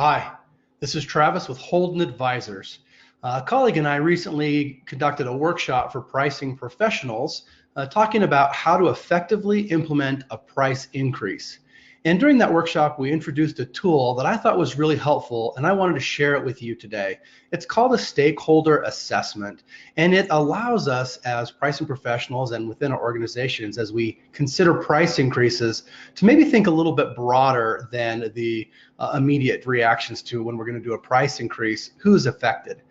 Hi, this is Travis with Holden Advisors. A colleague and I recently conducted a workshop for pricing professionals talking about how to effectively implement a price increase. And during that workshop, we introduced a tool that I thought was really helpful, and I wanted to share it with you today. It's called a Stakeholder Assessment, and it allows us as pricing professionals and within our organizations, as we consider price increases, to maybe think a little bit broader than the immediate reactions to when we're going to do a price increase, who's affected.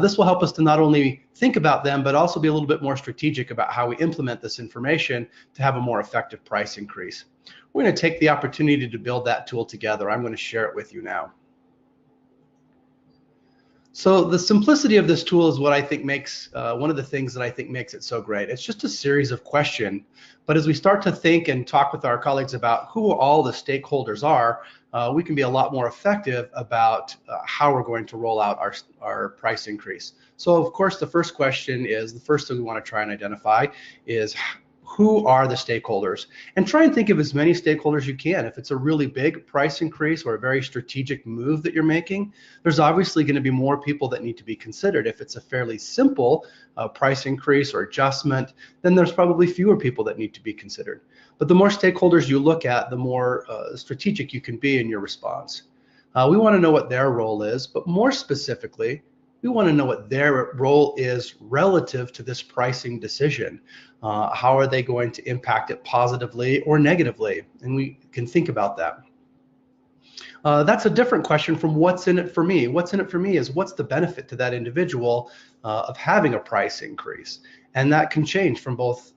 This will help us to not only think about them, but also be a little bit more strategic about how we implement this information to have a more effective price increase. We're going to take the opportunity to build that tool together. I'm going to share it with you now. So the simplicity of this tool is what I think makes, one of the things that I think makes it so great. It's just a series of questions, but as we start to think and talk with our colleagues about who all the stakeholders are, we can be a lot more effective about how we're going to roll out our price increase. So of course, the first question is, the first thing we want to try and identify is, who are the stakeholders? And try and think of as many stakeholders you can. If it's a really big price increase or a very strategic move that you're making, there's obviously going to be more people that need to be considered. If it's a fairly simple price increase or adjustment, then there's probably fewer people that need to be considered. But the more stakeholders you look at, the more strategic you can be in your response. We want to know what their role is, but more specifically, we want to know what their role is relative to this pricing decision. How are they going to impact it positively or negatively? And we can think about that. That's a different question from what's in it for me. What's in it for me is what's the benefit to that individual of having a price increase? And that can change from both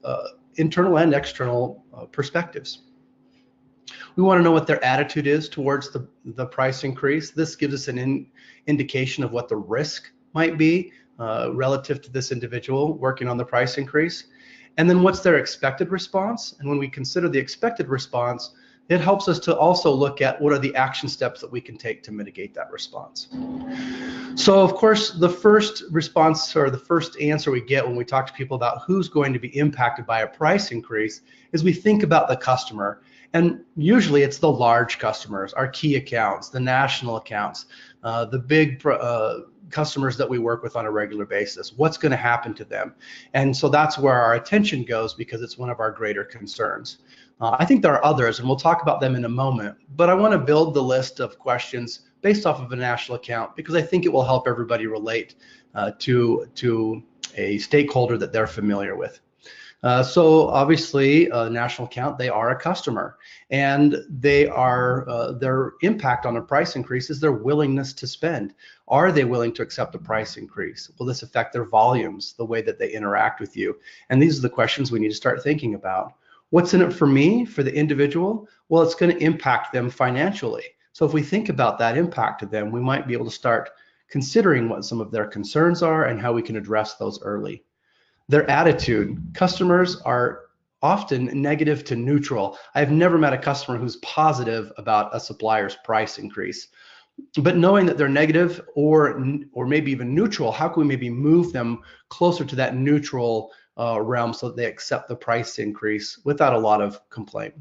internal and external perspectives. We want to know what their attitude is towards the price increase. This gives us an indication of what the risk might be relative to this individual working on the price increase. And then what's their expected response? And when we consider the expected response, it helps us to also look at what are the action steps that we can take to mitigate that response. So of course, the first response or the first answer we get when we talk to people about who's going to be impacted by a price increase is we think about the customer. And usually it's the large customers, our key accounts, the national accounts, the big customers that we work with on a regular basis. What's going to happen to them? And so that's where our attention goes because it's one of our greater concerns. I think there are others, and we'll talk about them in a moment, but I want to build the list of questions based off of a national account because I think it will help everybody relate to a stakeholder that they're familiar with. So obviously, a national account, they are a customer, and they are their impact on a price increase is their willingness to spend. Are they willing to accept a price increase? Will this affect their volumes, the way that they interact with you? And these are the questions we need to start thinking about. What's in it for me, for the individual? Well, it's going to impact them financially. So if we think about that impact to them, we might be able to start considering what some of their concerns are and how we can address those early. Their attitude. Customers are often negative to neutral. I've never met a customer who's positive about a supplier's price increase. But knowing that they're negative or maybe even neutral, how can we maybe move them closer to that neutral realm so that they accept the price increase without a lot of complaint?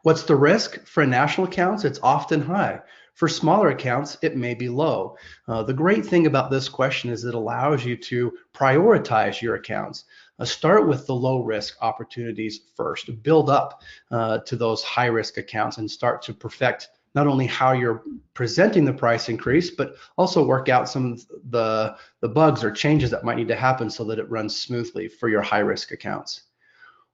What's the risk? For national accounts, it's often high. For smaller accounts, it may be low. The great thing about this question is it allows you to prioritize your accounts. Start with the low risk opportunities first. Build up to those high risk accounts and start to perfect not only how you're presenting the price increase, but also work out some of the bugs or changes that might need to happen so that it runs smoothly for your high risk accounts.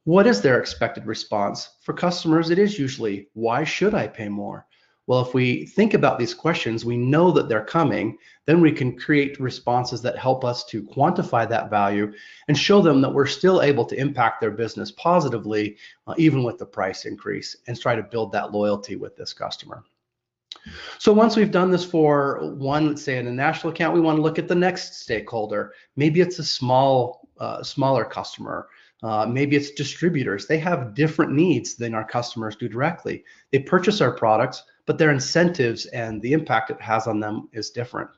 What is their expected response? For customers, it is usually, why should I pay more? Well, if we think about these questions, we know that they're coming, then we can create responses that help us to quantify that value and show them that we're still able to impact their business positively, even with the price increase, and try to build that loyalty with this customer. So once we've done this for one, let's say in a national account, we want to look at the next stakeholder. Maybe it's a smaller customer. Maybe it's distributors. They have different needs than our customers do directly. They purchase our products, but their incentives and the impact it has on them is different.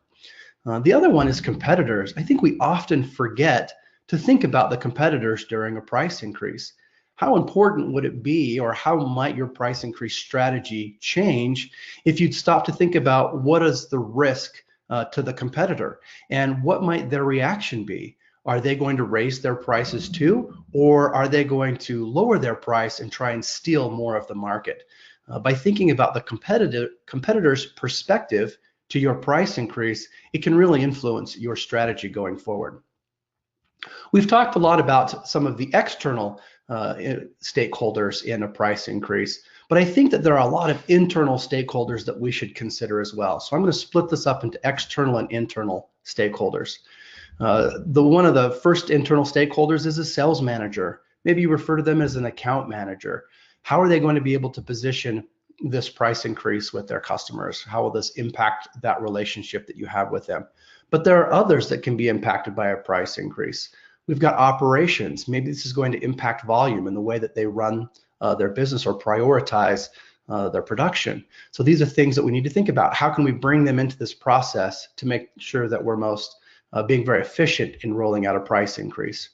The other one is competitors. I think we often forget to think about the competitors during a price increase. how important would it be, or how might your price increase strategy change if you'd stop to think about what is the risk to the competitor and what might their reaction be? Are they going to raise their prices too, or are they going to lower their price and try and steal more of the market? By thinking about the competitor's perspective to your price increase, it can really influence your strategy going forward. We've talked a lot about some of the external stakeholders in a price increase, but I think that there are a lot of internal stakeholders that we should consider as well. So I'm going to split this up into external and internal stakeholders. One of the first internal stakeholders is a sales manager. Maybe you refer to them as an account manager. How are they going to be able to position this price increase with their customers? How will this impact that relationship that you have with them? But there are others that can be impacted by a price increase. We've got operations. Maybe this is going to impact volume and the way that they run their business or prioritize their production. So these are things that we need to think about. How can we bring them into this process to make sure that we're most being very efficient in rolling out a price increase?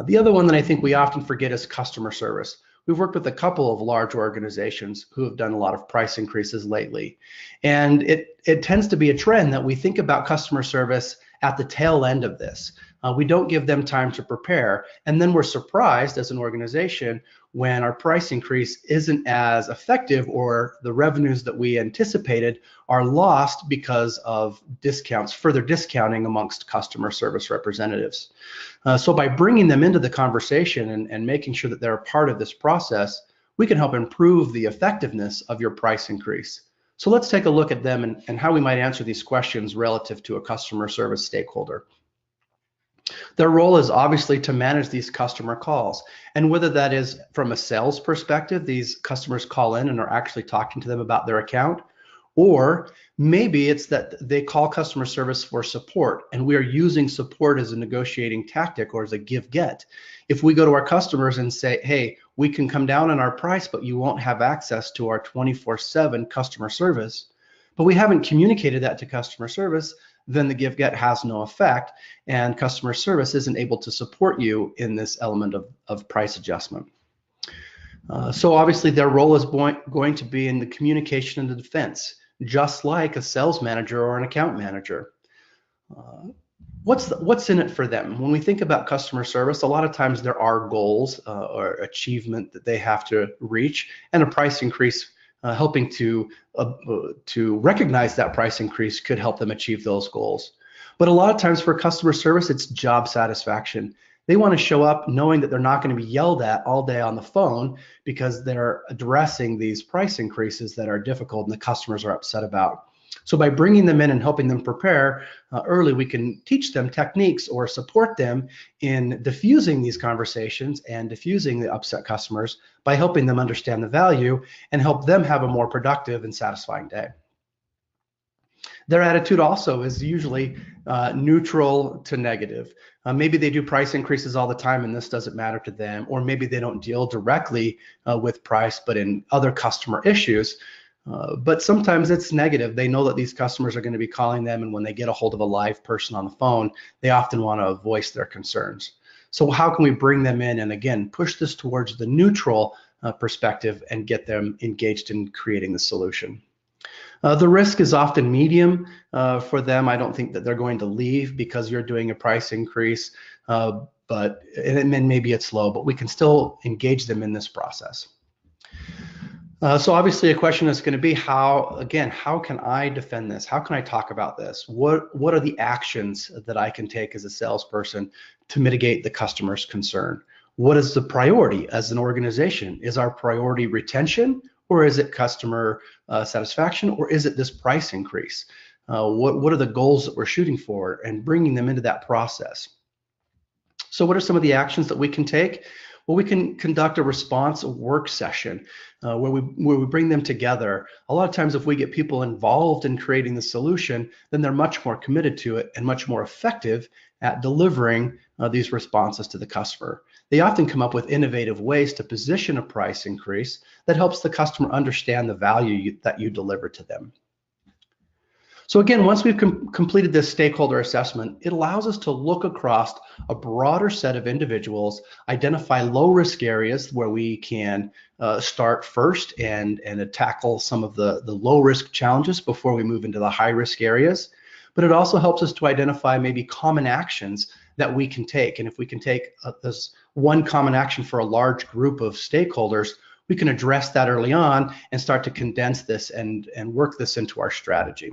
The other one that I think we often forget is customer service. We've worked with a couple of large organizations who have done a lot of price increases lately. And it tends to be a trend that we think about customer service at the tail end of this. We don't give them time to prepare. And then we're surprised as an organization when our price increase isn't as effective, or the revenues that we anticipated are lost because of discounts, further discounting amongst customer service representatives. So by bringing them into the conversation and making sure that they're a part of this process, we can help improve the effectiveness of your price increase. So let's take a look at them and how we might answer these questions relative to a customer service stakeholder. Their role is obviously to manage these customer calls. And whether that is from a sales perspective, these customers call in and are actually talking to them about their account, or maybe it's that they call customer service for support and we are using support as a negotiating tactic or as a give-get. If we go to our customers and say, hey, we can come down on our price, but you won't have access to our 24/7 customer service, but we haven't communicated that to customer service, then the give-get has no effect, and customer service isn't able to support you in this element of price adjustment. So obviously their role is going to be in the communication and the defense, just like a sales manager or an account manager. What's in it for them? When we think about customer service, a lot of times there are goals or achievement that they have to reach, and a price increase helping to recognize that price increase could help them achieve those goals. But a lot of times for customer service, it's job satisfaction. They want to show up knowing that they're not going to be yelled at all day on the phone because they're addressing these price increases that are difficult and the customers are upset about. So by bringing them in and helping them prepare early, we can teach them techniques or support them in diffusing these conversations and diffusing the upset customers by helping them understand the value and help them have a more productive and satisfying day. Their attitude also is usually neutral to negative. Maybe they do price increases all the time and this doesn't matter to them, or maybe they don't deal directly with price, but in other customer issues. But sometimes it's negative. They know that these customers are going to be calling them, and when they get a hold of a live person on the phone, they often want to voice their concerns. So how can we bring them in and again push this towards the neutral perspective and get them engaged in creating the solution? The risk is often medium for them. I don't think that they're going to leave because you're doing a price increase, but maybe it's low, but we can still engage them in this process. So obviously a question is going to be how can I defend this? How can I talk about this? What are the actions that I can take as a salesperson to mitigate the customer's concern? What is the priority as an organization? Is our priority retention, or is it customer satisfaction, or is it this price increase? What are the goals that we're shooting for, and bringing them into that process? So what are some of the actions that we can take? Well, we can conduct a response work session where we bring them together. A lot of times if we get people involved in creating the solution, then they're much more committed to it and much more effective at delivering these responses to the customer. They often come up with innovative ways to position a price increase that helps the customer understand the value that you deliver to them. So again, once we've completed this stakeholder assessment, it allows us to look across a broader set of individuals, identify low-risk areas where we can start first and tackle some of the low-risk challenges before we move into the high-risk areas. But it also helps us to identify maybe common actions that we can take. And if we can take this one common action for a large group of stakeholders, we can address that early on and start to condense this and work this into our strategy.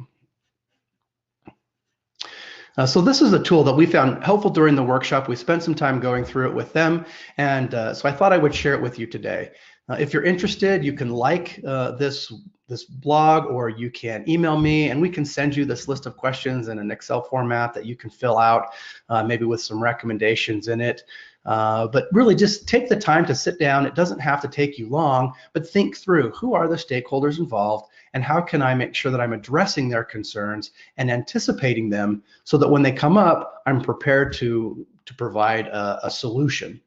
So this is a tool that we found helpful during the workshop. We spent some time going through it with them, and so I thought I would share it with you today. If you're interested, you can like this blog, or you can email me, and we can send you this list of questions in an Excel format that you can fill out, maybe with some recommendations in it. But really just take the time to sit down. It doesn't have to take you long, but think through who are the stakeholders involved and how can I make sure that I'm addressing their concerns and anticipating them so that when they come up, I'm prepared to provide a solution.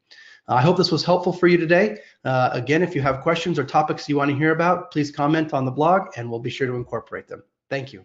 I hope this was helpful for you today. Again, if you have questions or topics you want to hear about, please comment on the blog and we'll be sure to incorporate them. Thank you.